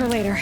for later.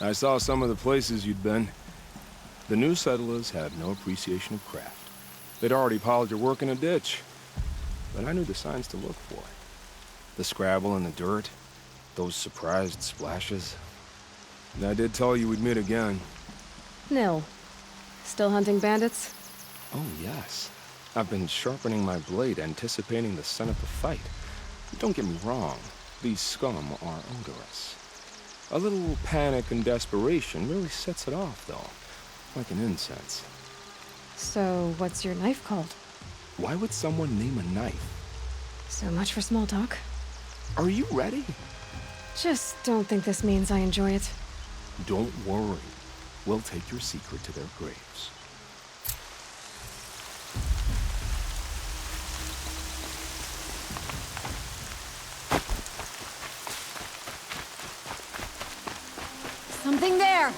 I saw some of the places you'd been. The new settlers have no appreciation of craft. They'd already piled your work in a ditch. But I knew the signs to look for. The scrabble in the dirt, those surprised splashes. And I did tell you we'd meet again. Nil. Still hunting bandits? Oh, yes. I've been sharpening my blade, anticipating the scent of the fight. Don't get me wrong, these scum are odorous. A little panic and desperation really sets it off, though. Like an incense. So, what's your knife called? Why would someone name a knife? So much for small talk. Are you ready? Just don't think this means I enjoy it. Don't worry. We'll take your secret to their graves. Something there!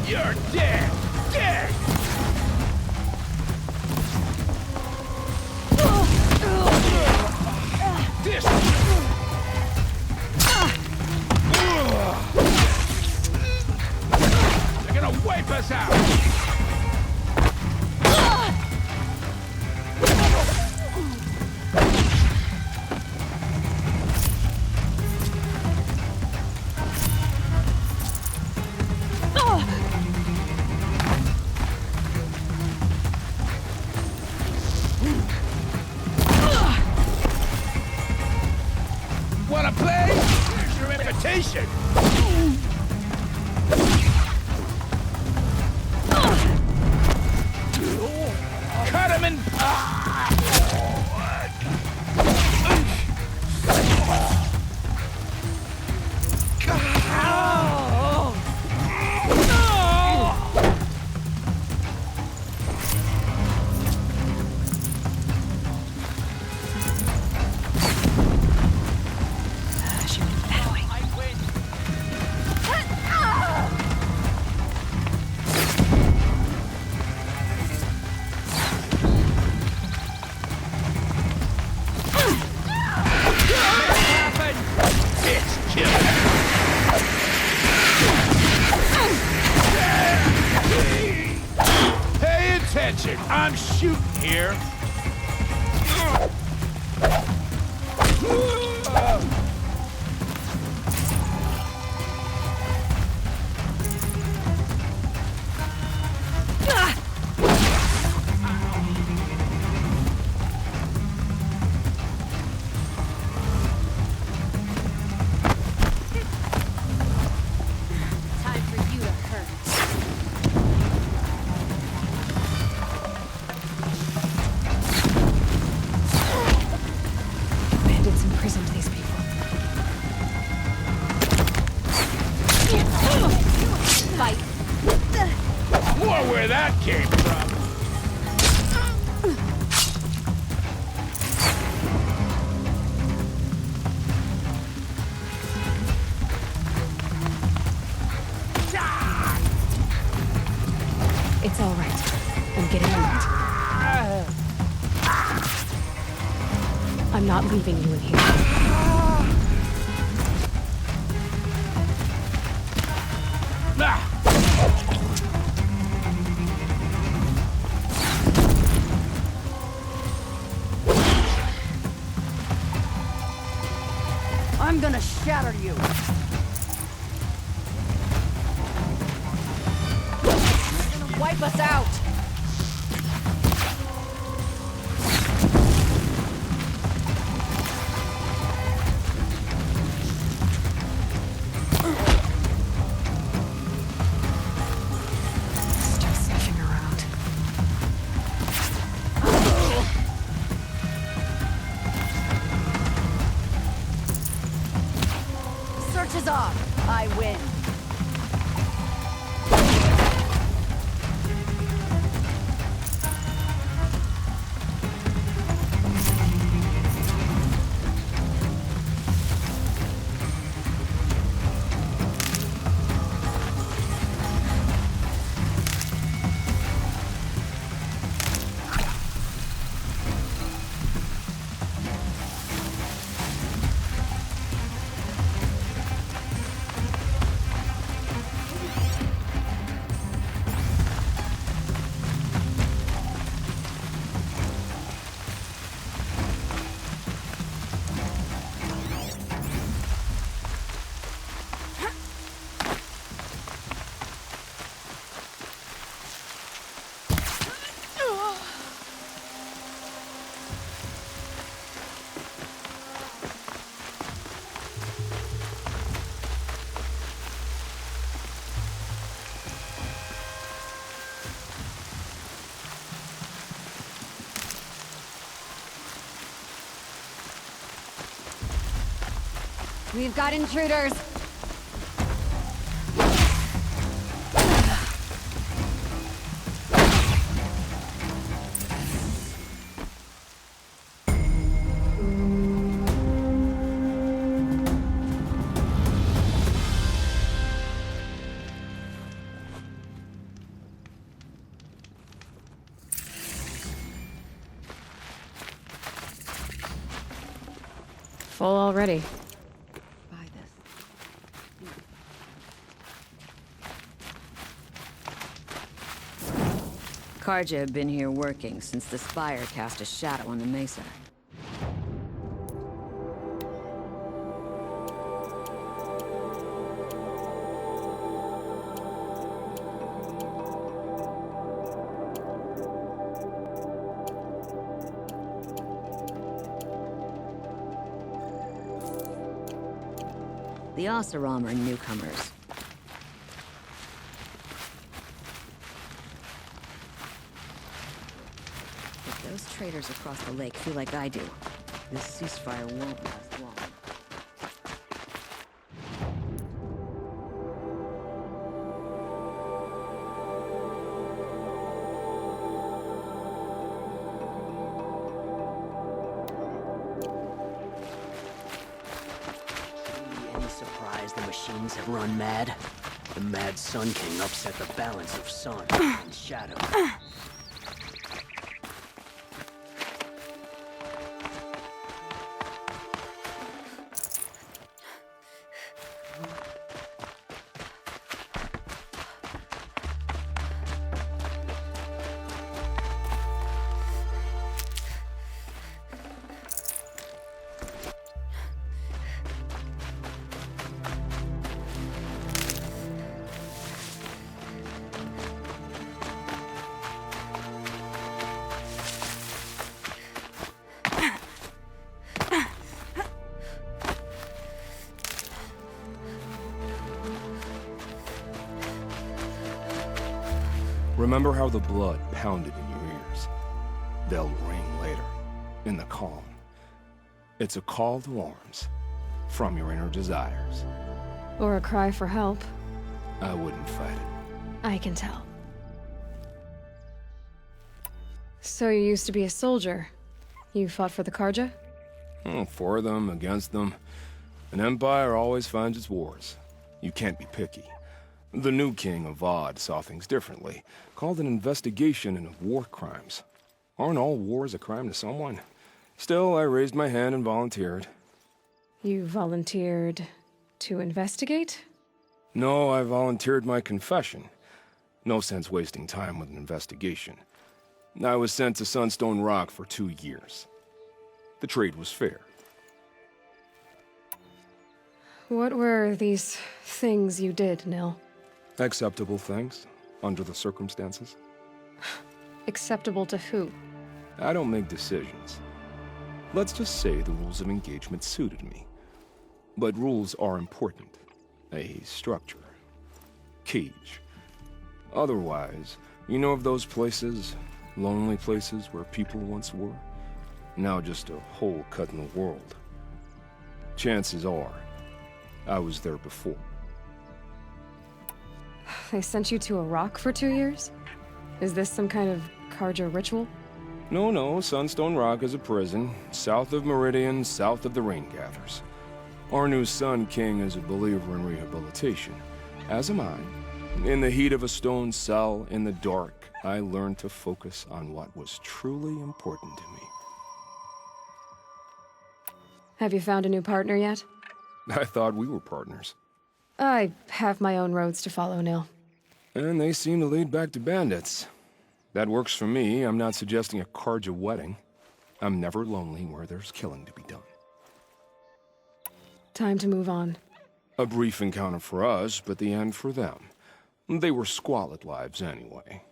You're dead! Dead! This... They're gonna wipe us out! Wanna play? Here's your invitation! Cut him in... Pay attention! I'm shooting here! Time for you to hurt. Bandits imprisoned these people. Fight. More where that came from! It's all right. I'm getting on it. I'm not leaving you in here. I'm gonna shatter you! You're gonna wipe us out! Stop sniffing around. Search is off! I win! We've got intruders. Full already. Buy this. Karja have been here working since the spire cast a shadow on the mesa. The Oseram are newcomers. If those traders across the lake feel like I do, this ceasefire won't last long. Any surprise the machines have run mad? The Mad Sun King upset the balance of sun and shadow. Remember how the blood pounded in your ears? They'll ring later, in the calm. It's a call to arms, from your inner desires. Or a cry for help. I wouldn't fight it. I can tell. So you used to be a soldier. You fought for the Karja? Oh, for them, against them. An empire always finds its wars. You can't be picky. The new king of Vod saw things differently. Called an investigation into war crimes. Aren't all wars a crime to someone? Still, I raised my hand and volunteered. You volunteered to investigate? No, I volunteered my confession. No sense wasting time with an investigation. I was sent to Sunstone Rock for 2 years. The trade was fair. What were these things you did, Nil? Acceptable things, under the circumstances. Acceptable to who? I don't make decisions. Let's just say the rules of engagement suited me. But rules are important. A structure. Cage. Otherwise, you know of those places, lonely places where people once were? Now just a hole cut in the world. Chances are, I was there before. They sent you to a rock for 2 years? Is this some kind of Karja ritual? No, Sunstone Rock is a prison, south of Meridian, south of the Rain Gathers. Our new Sun King is a believer in rehabilitation, as am I. In the heat of a stone cell, in the dark, I learned to focus on what was truly important to me. Have you found a new partner yet? I thought we were partners. I have my own roads to follow, Nil. And they seem to lead back to bandits. That works for me. I'm not suggesting a Karja wedding. I'm never lonely where there's killing to be done. Time to move on. A brief encounter for us, but the end for them. They were squalid lives anyway.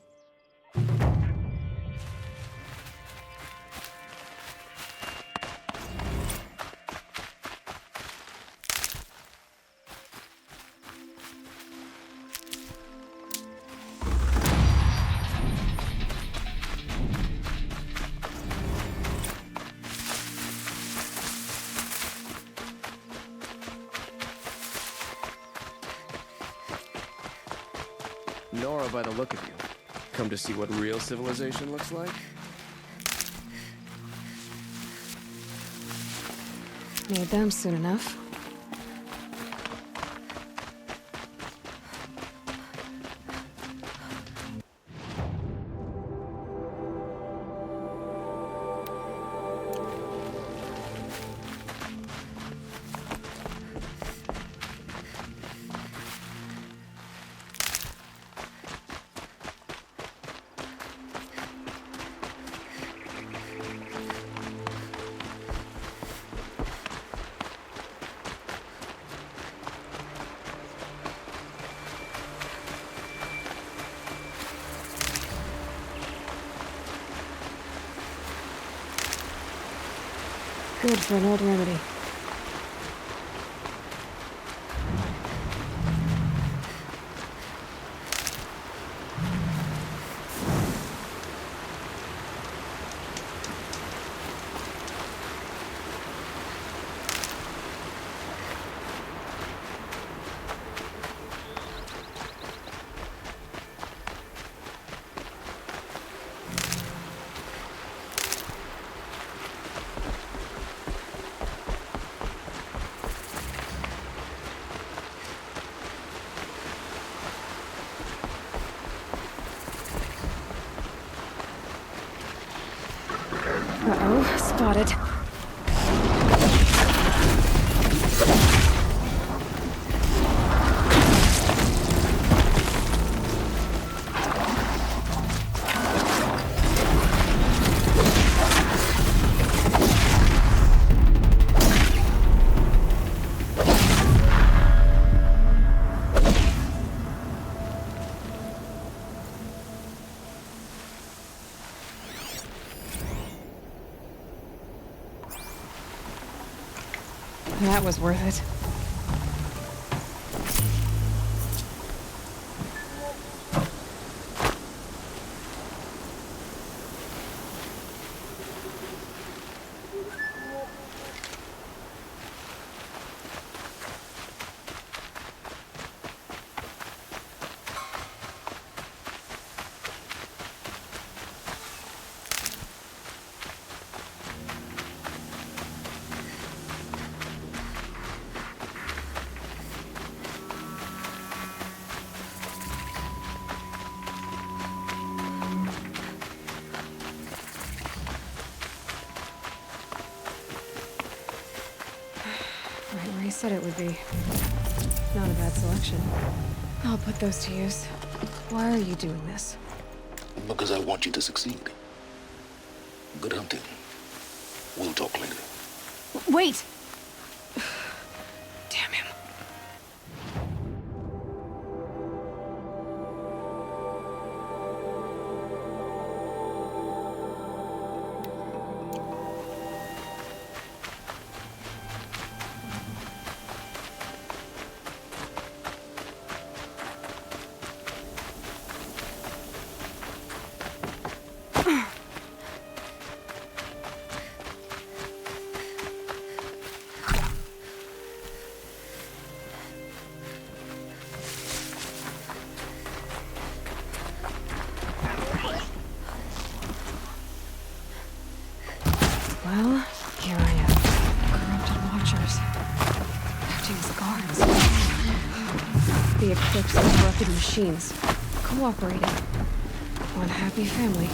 Nora, by the look of you. Come to see what real civilization looks like? Need them soon enough. Good for an old remedy. Uh-oh, spotted. That was worth it. said it would be. Not a bad selection. I'll put those to use. Why are you doing this? Because I want you to succeed. Good hunting. We'll talk later. Wait! Damn him. Well, here I am. Corrupted watchers. Acting as guards. The eclipse of corrupted machines. Cooperating. One happy family.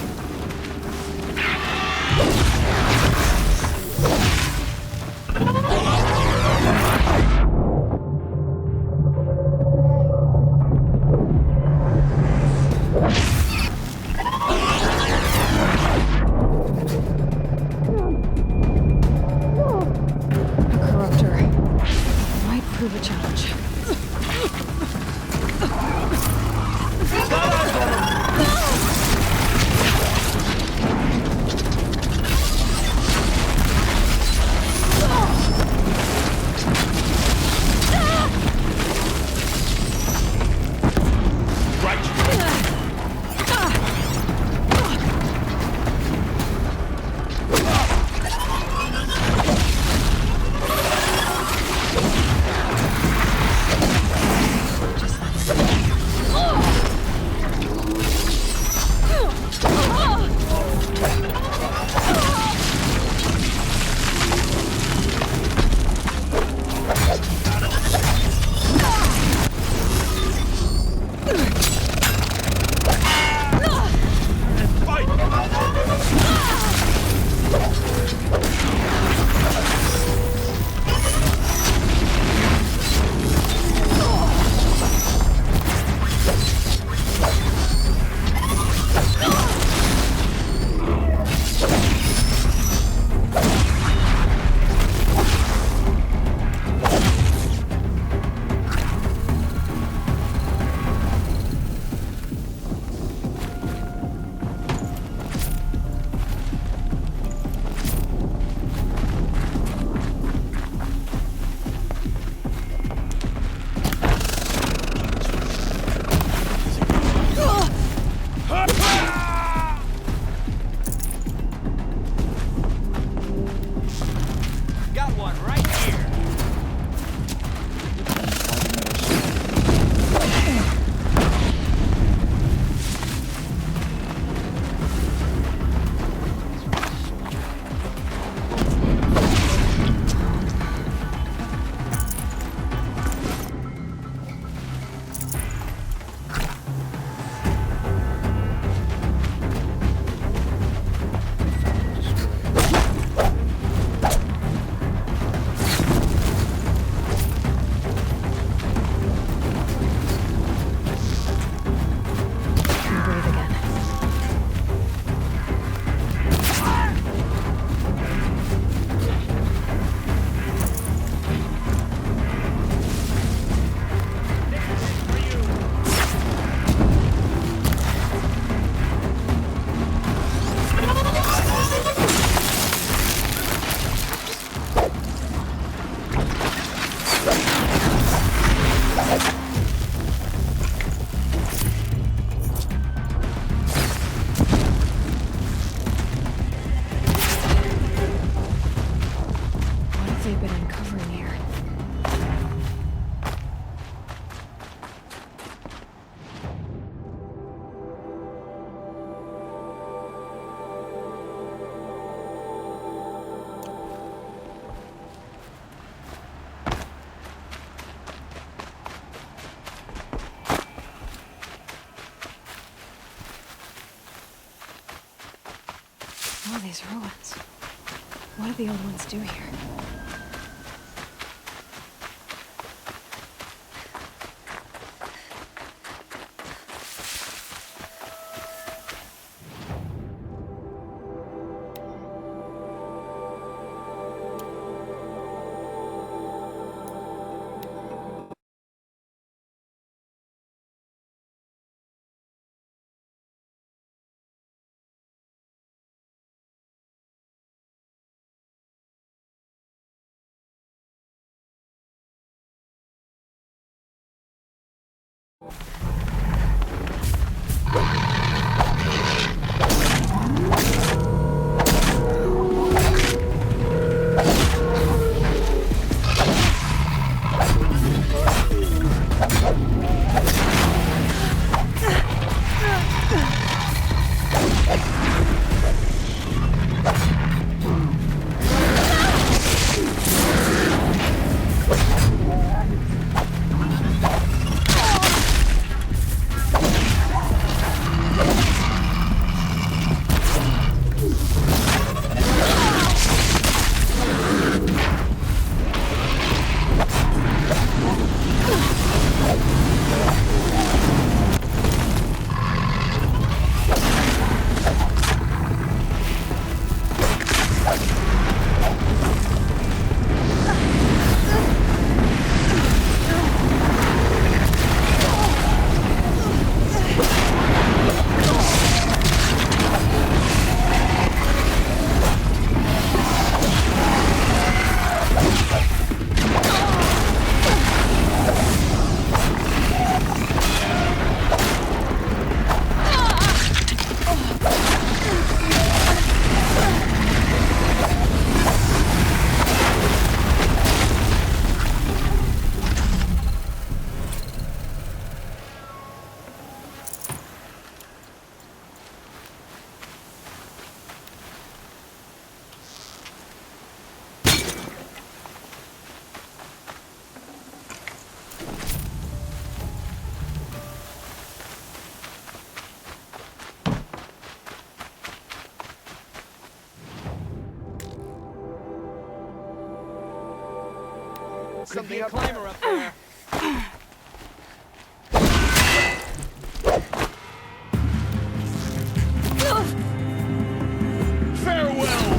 All these ruins. What do the old ones do here? Could be a climber up there. Farewell!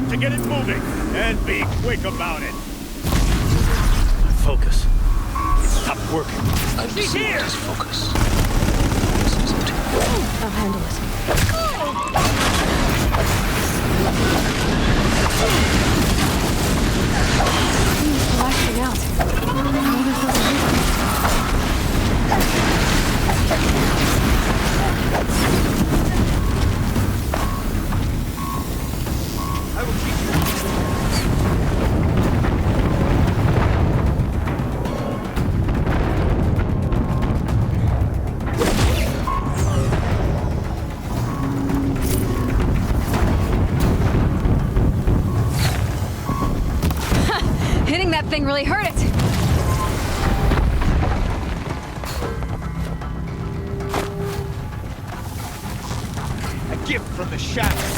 time to get it moving, and be quick about it. Focus. It stopped working. I've She's seen here! his focus. I'll handle it. He's flashing out. I will keep you. Hitting that thing really hurt it. A gift from the shadows.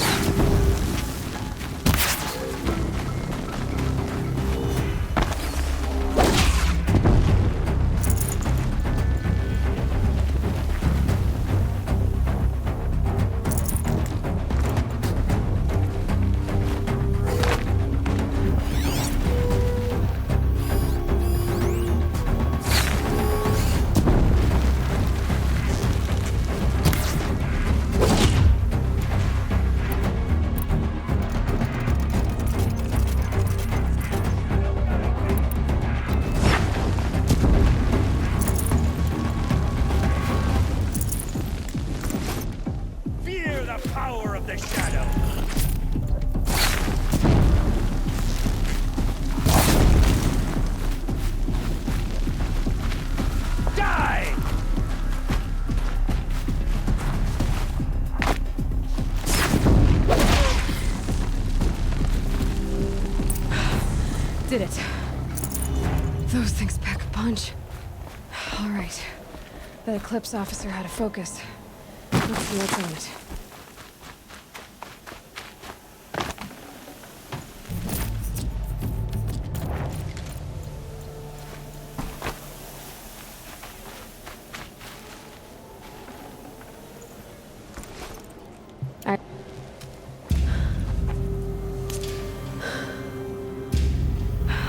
Fear the power of the shadow. Die! Did it. Those things pack a punch. All right. That Eclipse officer had a focus. Let's see what's on it.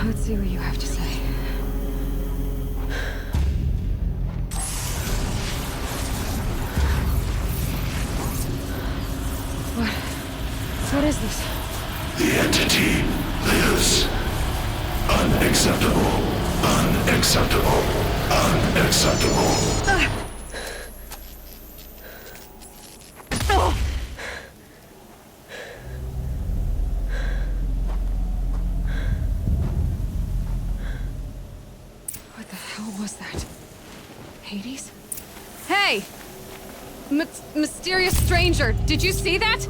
Let's see what you have to say. What is this? The entity lives. Unacceptable. Unacceptable. Unacceptable. What the hell was that? Hades? Hey! Mysterious stranger, did you see that?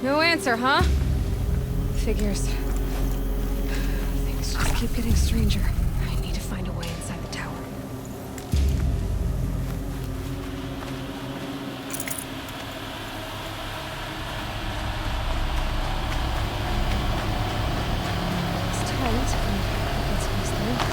No answer, huh? Figures. Things just keep getting stranger. I need to find a way inside the tower. It's tight. Let's squeeze through.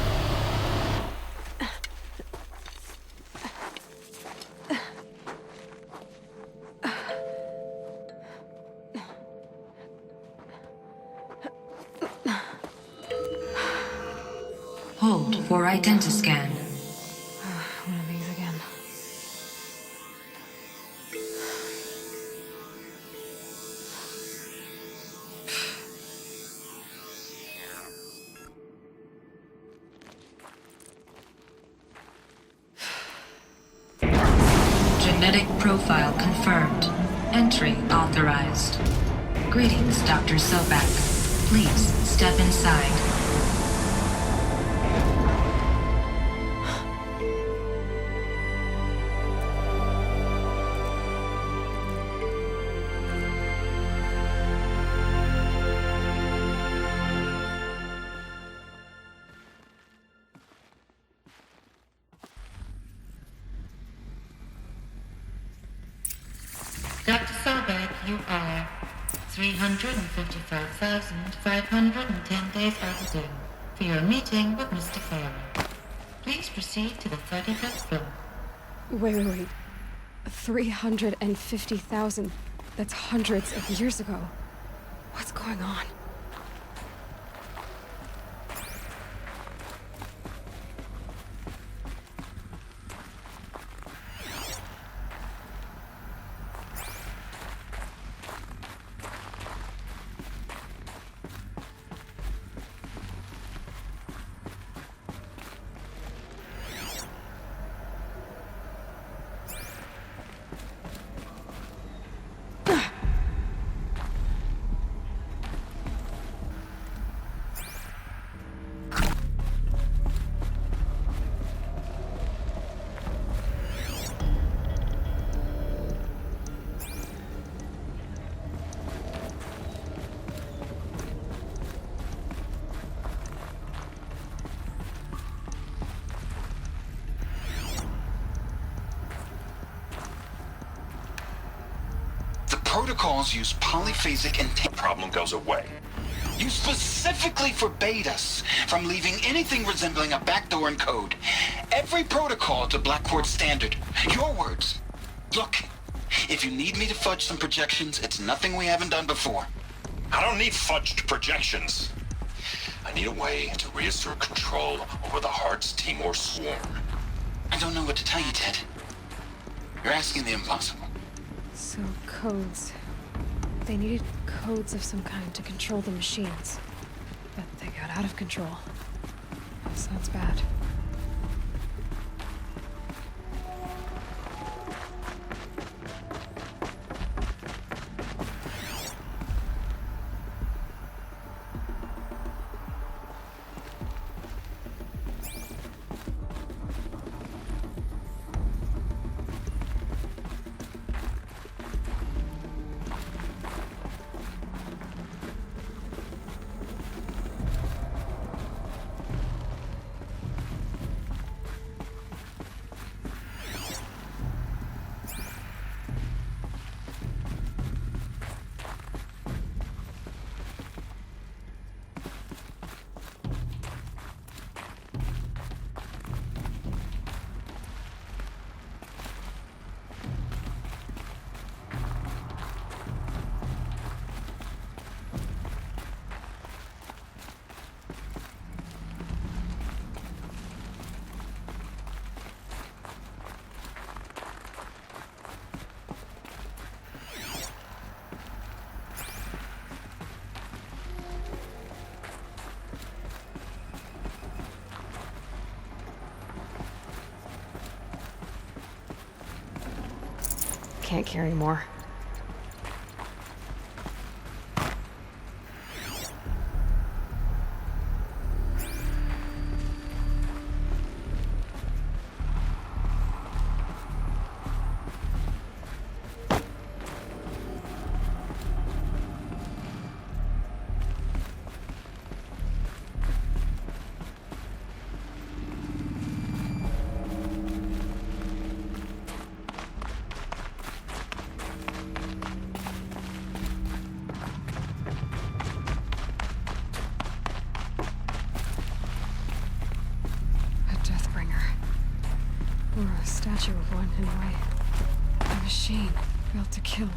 Hold for identiscan. One of these again. Genetic profile confirmed. Entry authorized. Greetings, Dr. Sobak. Please step inside. Dr. Sobek, you are 355,510 days overdue for your meeting with Mr. Farrell. Please proceed to the 35th floor. Wait. 350,000. That's hundreds of years ago. What's going on? Protocols use polyphasic and problem goes away. You specifically forbade us from leaving anything resembling a backdoor in code. Every protocol to Blackcourt standard. Your words. Look, if you need me to fudge some projections, it's nothing we haven't done before. I don't need fudged projections. I need a way to reassert control over the Heart's Timor swarm. I don't know what to tell you, Ted. You're asking the impossible. So, codes. They needed codes of some kind to control the machines. But they got out of control. Sounds bad. Can't carry more. A statue of one in a way. A machine built to kill.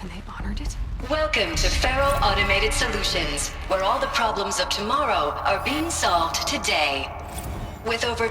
And they honored it? Welcome to Feral Automated Solutions, where all the problems of tomorrow are being solved today. With over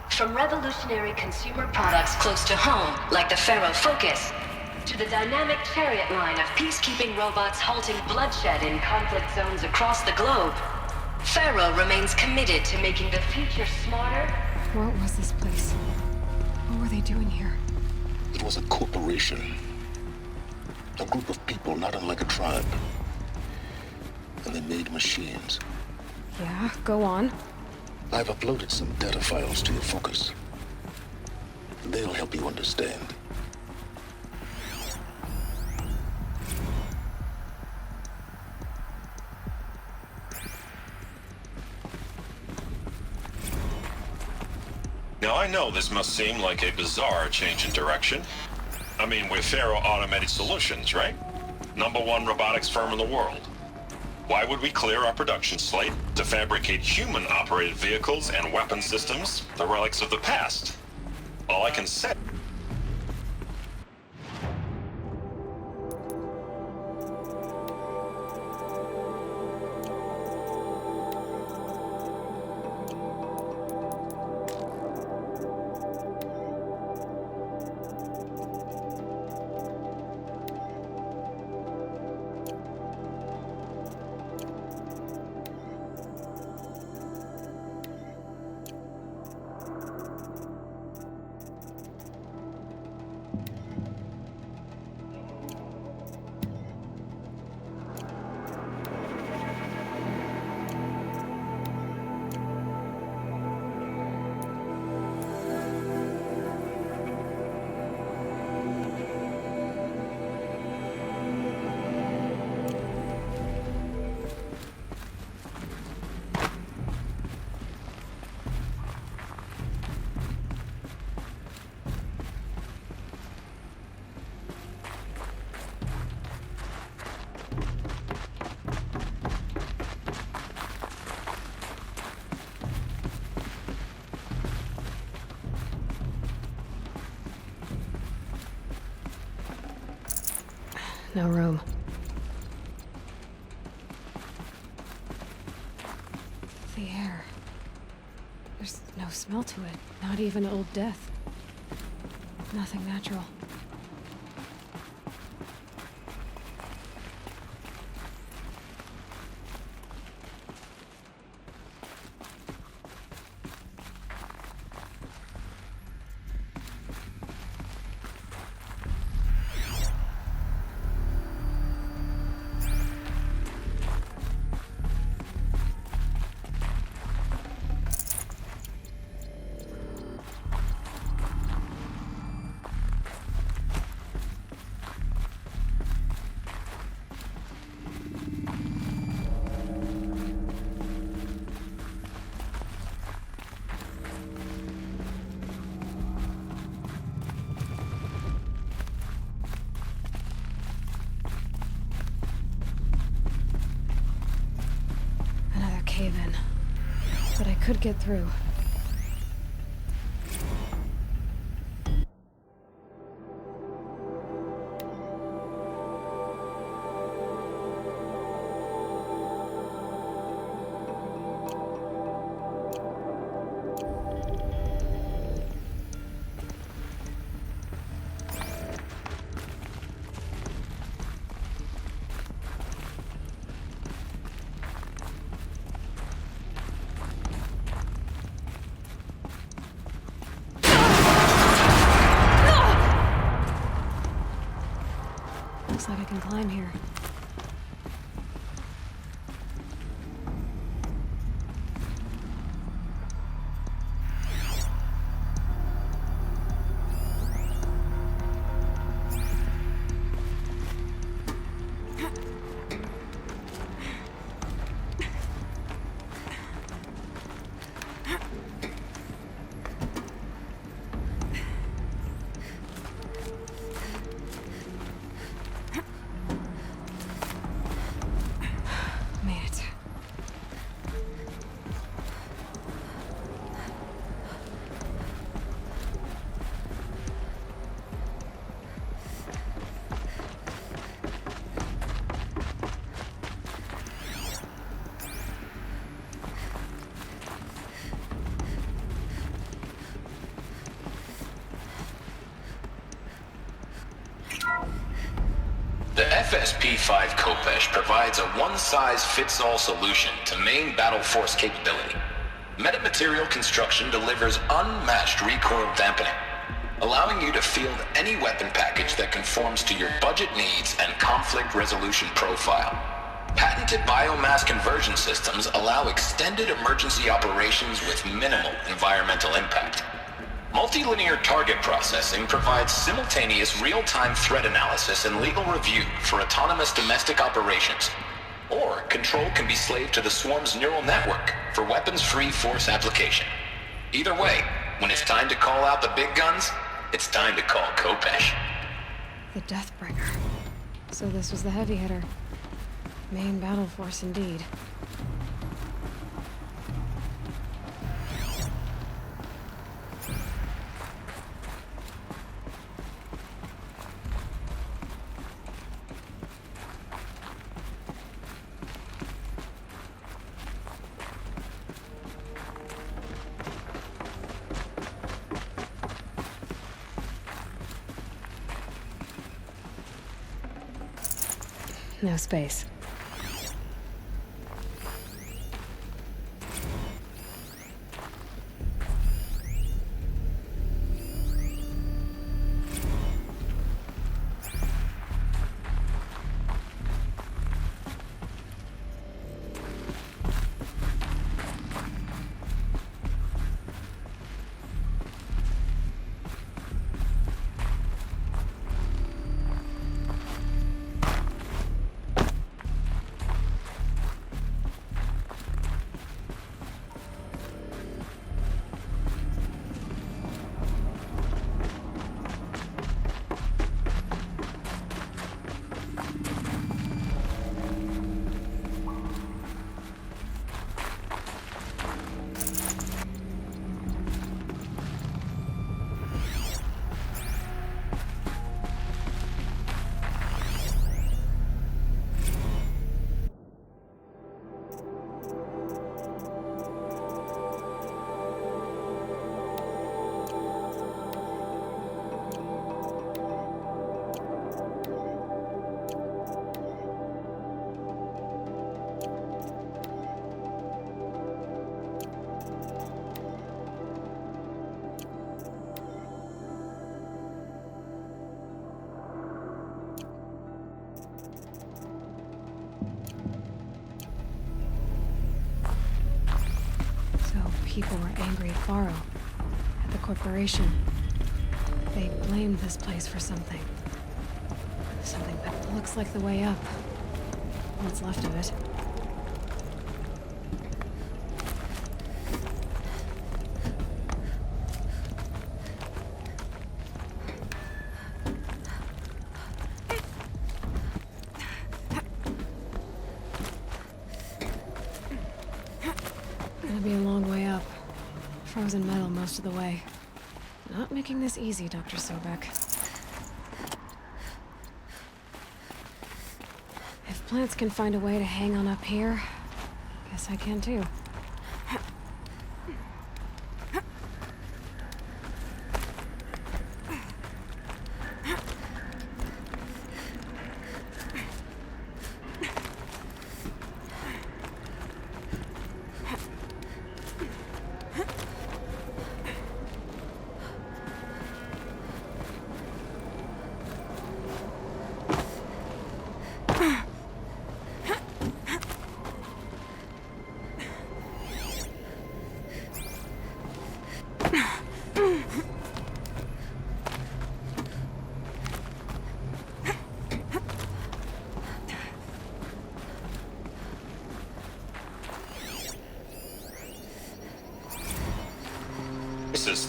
from revolutionary consumer products close to home, like the Faro Focus, To the dynamic chariot line of peacekeeping robots halting bloodshed in conflict zones across the globe, Pharaoh remains committed to making the future smarter. What was this place? What were they doing here? It was a corporation. A group of people not unlike a tribe. And they made machines. Yeah, go on. I've uploaded some data files to your focus. They'll help you understand. Now I know this must seem like a bizarre change in direction. I mean, we're Pharaoh Automated Solutions, right? #1 robotics firm in the world. Why would we clear our production slate to fabricate human-operated vehicles and weapon systems, the relics of the past? All I can say... No room. The air. There's no smell to it. Not even old death. Nothing natural. Cave-in. But I could get through. Looks like I can climb here. FSP-5 Kopesh provides a one-size-fits-all solution to main battle force capability. Metamaterial construction delivers unmatched recoil dampening, allowing you to field any weapon package that conforms to your budget needs and conflict resolution profile. Patented biomass conversion systems allow extended emergency operations with minimal environmental impact. Multilinear target processing provides simultaneous real-time threat analysis and legal review for autonomous domestic operations. Or control can be slaved to the swarm's neural network for weapons-free force application. Either way, when it's time to call out the big guns, it's time to call Kopesh. The Deathbringer. So this was the heavy hitter. Main battle force indeed. No space. People were angry at Faro, at the corporation. They blamed this place for something. Something that looks like the way up. What's left of it. Gonna be a long way up. Frozen metal most of the way. Not making this easy, Dr. Sobek. If plants can find a way to hang on up here, guess I can too.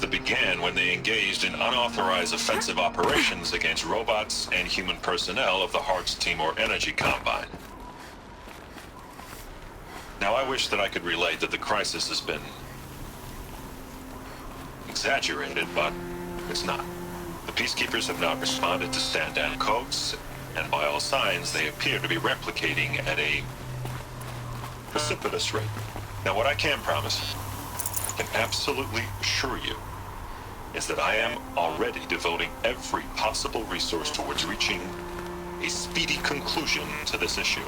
That began when they engaged in unauthorized offensive operations against robots and human personnel of the Hearts Timor Energy Combine. Now, I wish that I could relate that the crisis has been exaggerated, but it's not. The Peacekeepers have not responded to stand-down codes, and by all signs, they appear to be replicating at a precipitous rate. Now, what I can promise, can absolutely assure you, is that I am already devoting every possible resource towards reaching a speedy conclusion to this issue.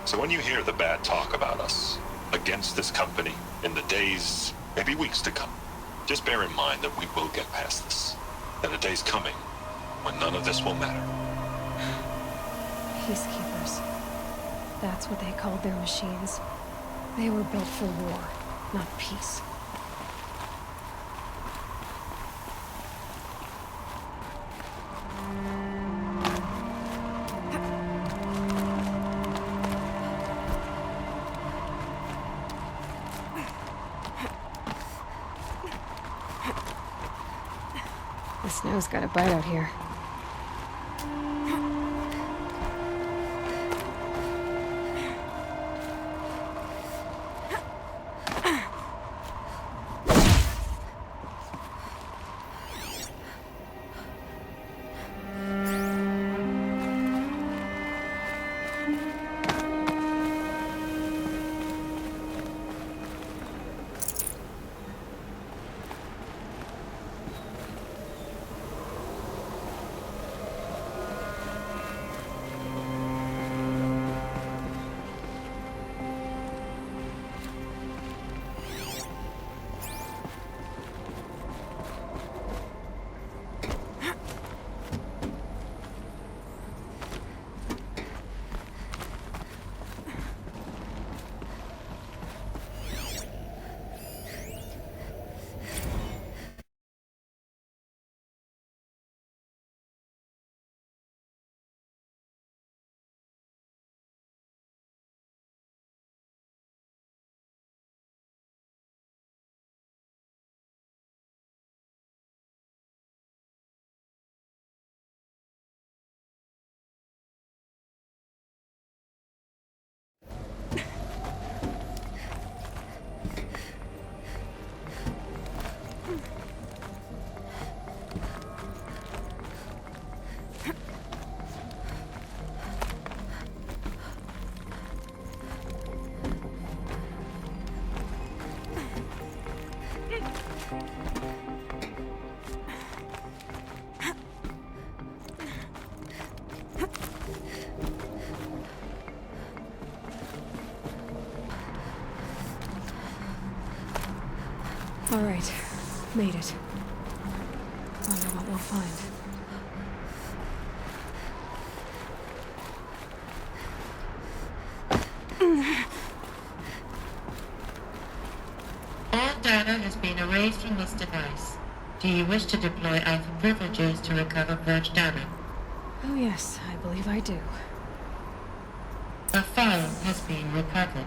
So when you hear the bad talk about us, against this company, in the days, maybe weeks to come, just bear in mind that we will get past this. That a day's coming when none of this will matter. Peacekeepers. That's what they called their machines. They were built for war, not peace. The snow's got a bite out here. All right, made it. Wonder what we'll find. All data has been erased from this device. Do you wish to deploy alpha privileges to recover purged data? Oh yes, I believe I do. A file has been recovered.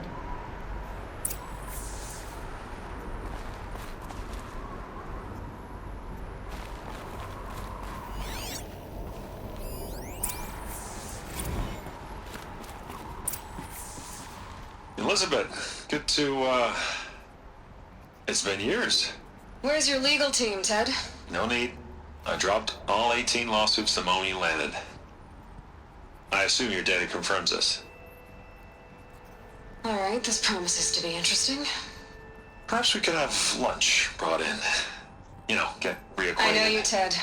Elizabeth, good to, it's been years. Where's your legal team, Ted? No need. I dropped all 18 lawsuits the moment you landed. I assume your data confirms this. All right, this promises to be interesting. Perhaps we could have lunch brought in. You know, get reacquainted. I know you, Ted.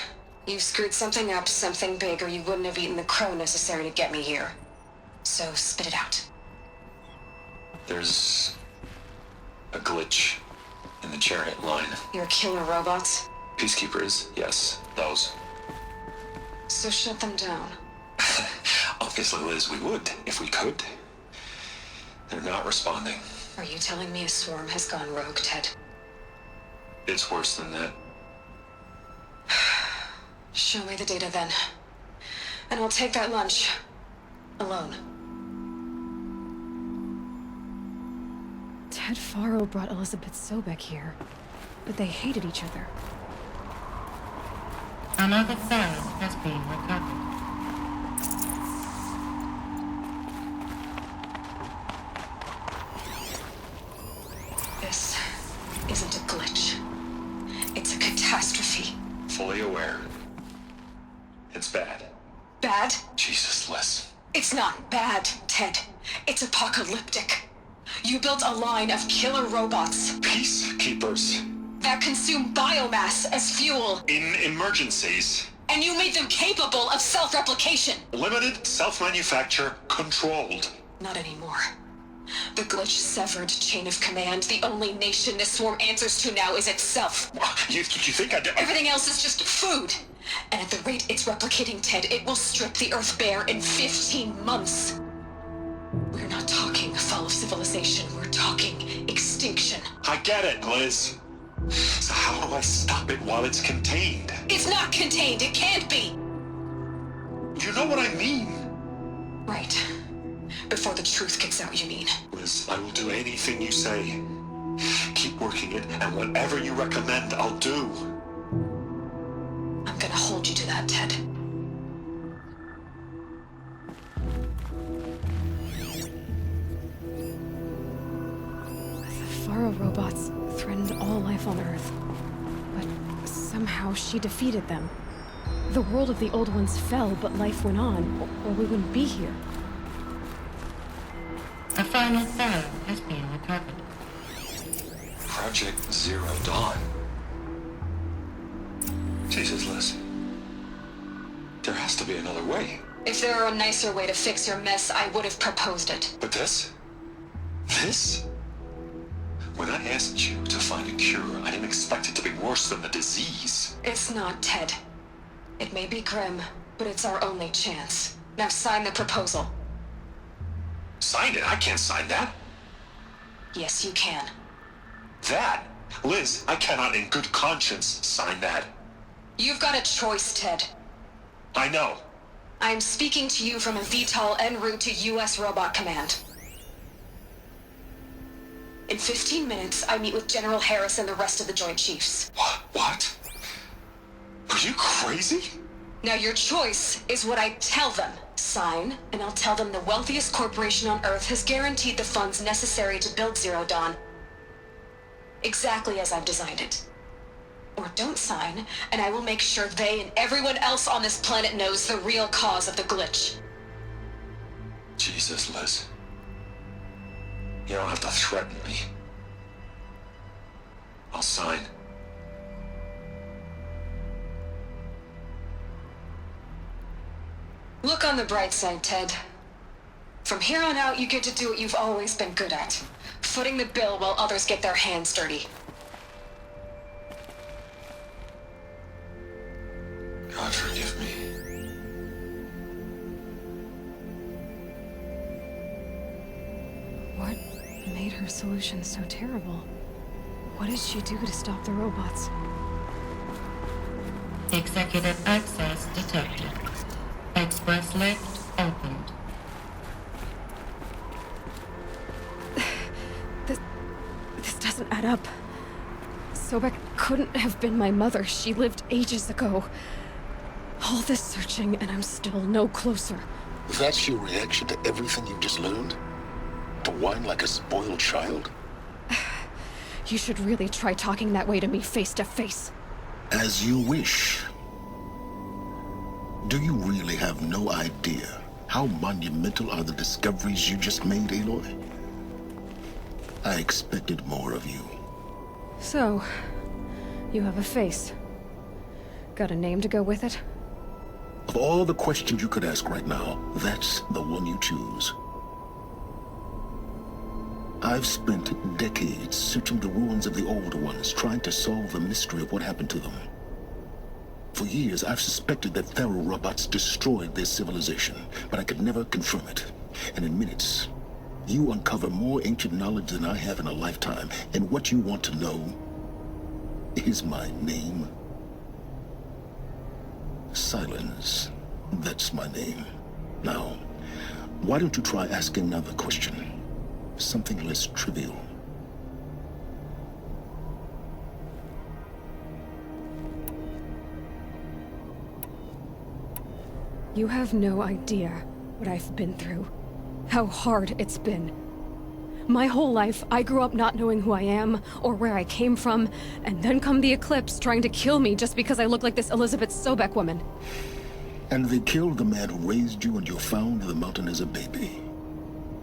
You screwed something up, something big, or you wouldn't have eaten the crow necessary to get me here. So spit it out. There's a glitch in the chariot line. Your killer robots? Peacekeepers, yes, those. So shut them down. Obviously, Liz, we would, if we could. They're not responding. Are you telling me a swarm has gone rogue, Ted? It's worse than that. Show me the data then. And I'll take that lunch. Alone. Ted Faro brought Elizabeth Sobek here, but they hated each other. Another file has been recovered. This isn't a glitch. It's a catastrophe. Fully aware. It's bad. Bad? Jesus, Liz. It's not bad, Ted. It's apocalyptic. You built a line of killer robots. Peacekeepers. That consume biomass as fuel. In emergencies, And you made them capable of self-replication. Limited, self-manufacture, controlled. Not anymore. The glitch severed chain of command. The only nation this swarm answers to now is itself. You think I did? Everything else is just food. And at the rate it's replicating, Ted, it will strip the Earth bare in 15 months. We're not talking fall of civilization. We're talking extinction. I get it, Liz. So how do I stop it while it's contained? It's not contained. It can't be. You know what I mean? Right. Before the truth gets out, you mean? Liz, I will do anything you say. Keep working it, and whatever you recommend, I'll do. I'm gonna hold you to that, Ted. The Faro robots threatened all life on Earth. But somehow she defeated them. The world of the old ones fell, but life went on, or we wouldn't be here. A final Pharaoh has been recovered. Project Zero Dawn. Jesus, Liz. There has to be another way. If there were a nicer way to fix your mess, I would have proposed it. But this? This? When I asked you to find a cure, I didn't expect it to be worse than the disease. It's not, Ted. It may be grim, but it's our only chance. Now sign the proposal. Sign it? I can't sign that. Yes, you can. That? Liz, I cannot in good conscience sign that. You've got a choice, Ted. I know. I'm speaking to you from a VTOL en route to U.S. Robot Command. In 15 minutes, I meet with General Harris and the rest of the Joint Chiefs. What? Are you crazy? Now your choice is what I tell them. Sign, and I'll tell them the wealthiest corporation on Earth has guaranteed the funds necessary to build Zero Dawn. Exactly as I've designed it. Or don't sign, and I will make sure they and everyone else on this planet knows the real cause of the glitch. Jesus, Liz. You don't have to threaten me. I'll sign. Look on the bright side, Ted. From here on out, you get to do what you've always been good at. Footing the bill while others get their hands dirty. God forgive me. What made her solution so terrible? What did she do to stop the robots? Executive access detected. Express lift opened. This doesn't add up. Sobek couldn't have been my mother. She lived ages ago. All this searching, and I'm still no closer. That's your reaction to everything you've just learned? To whine like a spoiled child? You should really try talking that way to me face to face. As you wish. Do you really have no idea how monumental are the discoveries you just made, Aloy? I expected more of you. So, you have a face. Got a name to go with it? Of all the questions you could ask right now, that's the one you choose. I've spent decades searching the ruins of the older ones, trying to solve the mystery of what happened to them. For years, I've suspected that Faro robots destroyed their civilization, but I could never confirm it. And in minutes, you uncover more ancient knowledge than I have in a lifetime, and what you want to know is my name. Silence. That's my name. Now, why don't you try asking another question? Something less trivial. You have no idea what I've been through. How hard it's been. My whole life, I grew up not knowing who I am, or where I came from, and then come the Eclipse trying to kill me just because I look like this Elizabeth Sobek woman. And they killed the man who raised you and you found the mountain as a baby.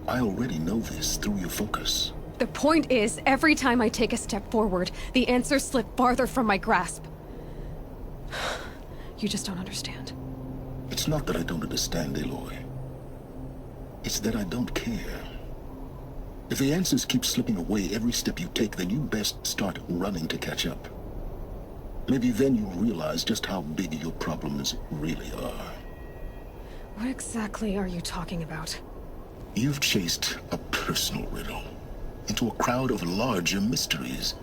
I already know this through your focus. The point is, every time I take a step forward, the answers slip farther from my grasp. You just don't understand. It's not that I don't understand, Aloy. It's that I don't care. If the answers keep slipping away every step you take, then you best start running to catch up. Maybe then you'll realize just how big your problems really are. What exactly are you talking about? You've chased a personal riddle into a crowd of larger mysteries.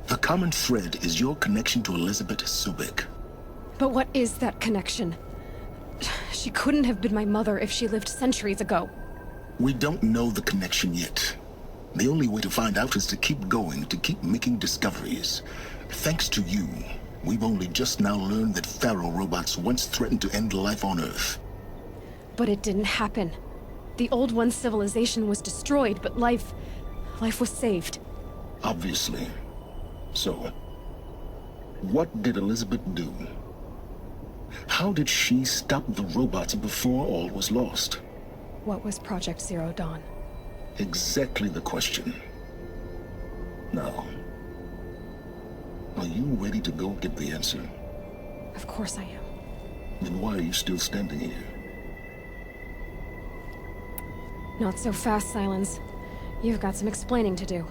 The common thread is your connection to Elizabeth Sobek. But what is that connection? She couldn't have been my mother if she lived centuries ago. We don't know the connection yet. The only way to find out is to keep going, to keep making discoveries. Thanks to you, we've only just now learned that Pharaoh robots once threatened to end life on Earth. But it didn't happen. The Old One's civilization was destroyed, but life was saved. Obviously. So, what did Elizabeth do? How did she stop the robots before all was lost? What was Project Zero Dawn? Exactly the question. Now, are you ready to go get the answer? Of course I am. Then why are you still standing here? Not so fast, Silence. You've got some explaining to do.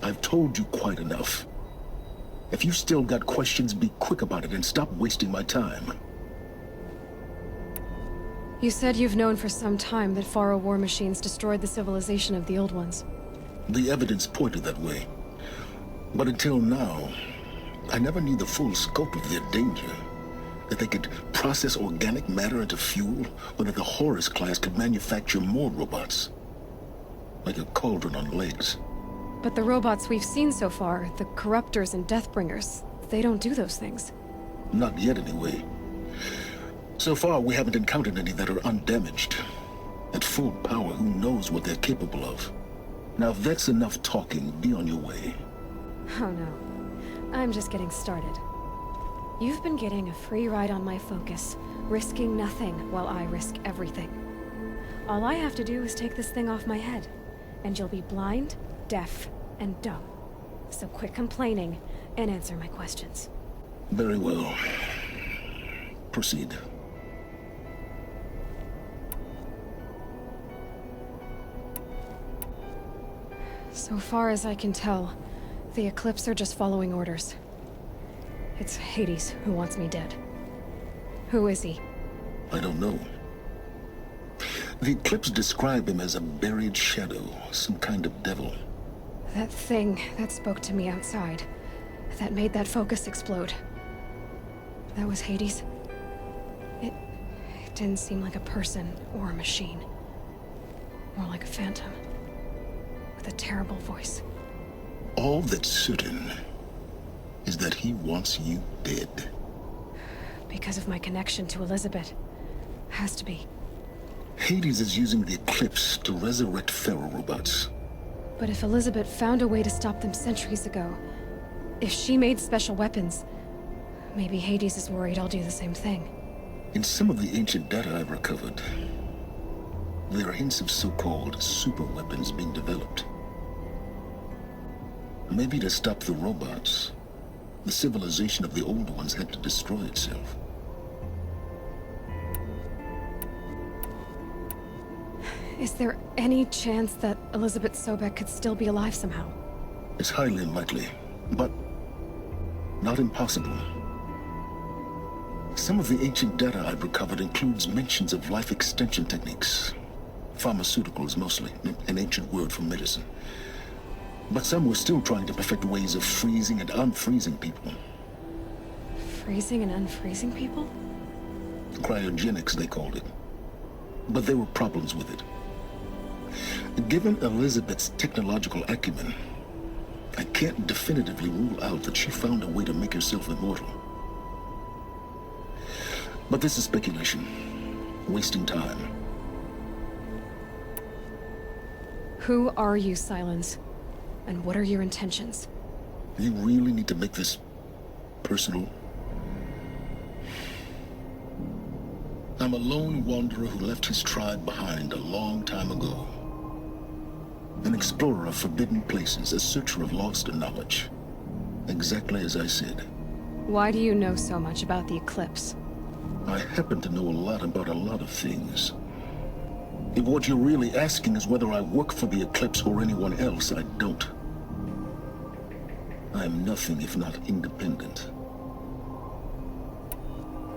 I've told you quite enough. If you still got questions, be quick about it and stop wasting my time. You said you've known for some time that Pharaoh war machines destroyed the civilization of the Old Ones. The evidence pointed that way. But until now, I never knew the full scope of their danger. That they could process organic matter into fuel, or that the Horus class could manufacture more robots. Like a cauldron on legs. But the robots we've seen so far, the Corruptors and Deathbringers, they don't do those things. Not yet, anyway. So far, we haven't encountered any that are undamaged. At full power, who knows what they're capable of? Now, if that's enough talking, be on your way. Oh no. I'm just getting started. You've been getting a free ride on my focus, risking nothing while I risk everything. All I have to do is take this thing off my head, and you'll be blind, deaf, and dumb. So quit complaining and answer my questions. Very well. Proceed. So far as I can tell, the Eclipse are just following orders. It's Hades who wants me dead. Who is he? I don't know. The Eclipse describe him as a buried shadow, some kind of devil. That thing that spoke to me outside, that made that focus explode. That was Hades? It didn't seem like a person or a machine. More like a phantom. With a terrible voice. All that's certain is that he wants you dead. Because of my connection to Elizabeth. Has to be. Hades is using the Eclipse to resurrect Pharaoh robots. But if Elizabeth found a way to stop them centuries ago, if she made special weapons, maybe Hades is worried I'll do the same thing. In some of the ancient data I've recovered, there are hints of so-called super weapons being developed. Maybe to stop the robots, the civilization of the Old Ones had to destroy itself. Is there any chance that Elizabeth Sobek could still be alive somehow? It's highly unlikely, but not impossible. Some of the ancient data I've recovered includes mentions of life extension techniques. Pharmaceuticals mostly, an ancient word for medicine. But some were still trying to perfect ways of freezing and unfreezing people. Freezing and unfreezing people? Cryogenics, they called it. But there were problems with it. Given Elizabeth's technological acumen, I can't definitively rule out that she found a way to make herself immortal. But this is speculation. Wasting time. Who are you, Silence? And what are your intentions? You really need to make this personal? I'm a lone wanderer who left his tribe behind a long time ago. An explorer of forbidden places, a searcher of lost knowledge. Exactly as I said. Why do you know so much about the eclipse? I happen to know a lot about a lot of things. If what you're really asking is whether I work for the Eclipse or anyone else, I don't. I am nothing if not independent.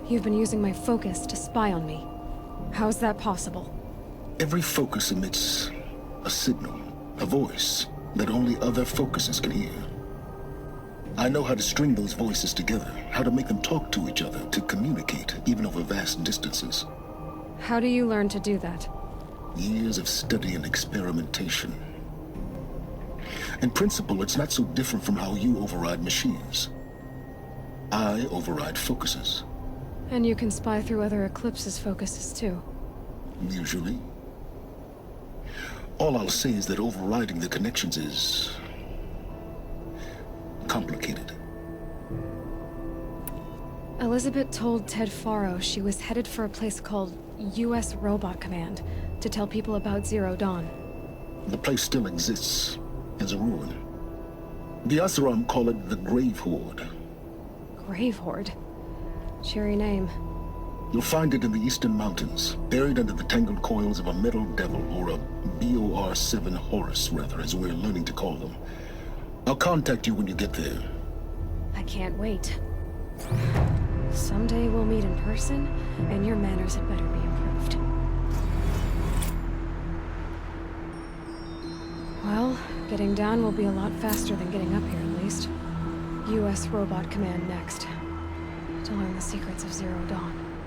You've been using my focus to spy on me. How is that possible? Every focus emits a signal, a voice, that only other focuses can hear. I know how to string those voices together, how to make them talk to each other, to communicate, even over vast distances. How do you learn to do that? Years of study and experimentation. In principle, it's not so different from how you override machines. I override focuses. And you can spy through other Eclipse's focuses too. Usually. All I'll say is that overriding the connections is complicated. Elizabeth told Ted Faro she was headed for a place called U.S. Robot Command to tell people about Zero Dawn. The place still exists as a ruin. The Asuram call it the Grave Horde. Grave Horde? Cheery name. You'll find it in the Eastern Mountains, buried under the tangled coils of a metal devil, or a BOR-7 Horus, rather, as we're learning to call them. I'll contact you when you get there. I can't wait. Someday we'll meet in person, and your manners had better be improved. Well, getting down will be a lot faster than getting up here, at least. U.S. Robot Command next. To learn the secrets of Zero Dawn.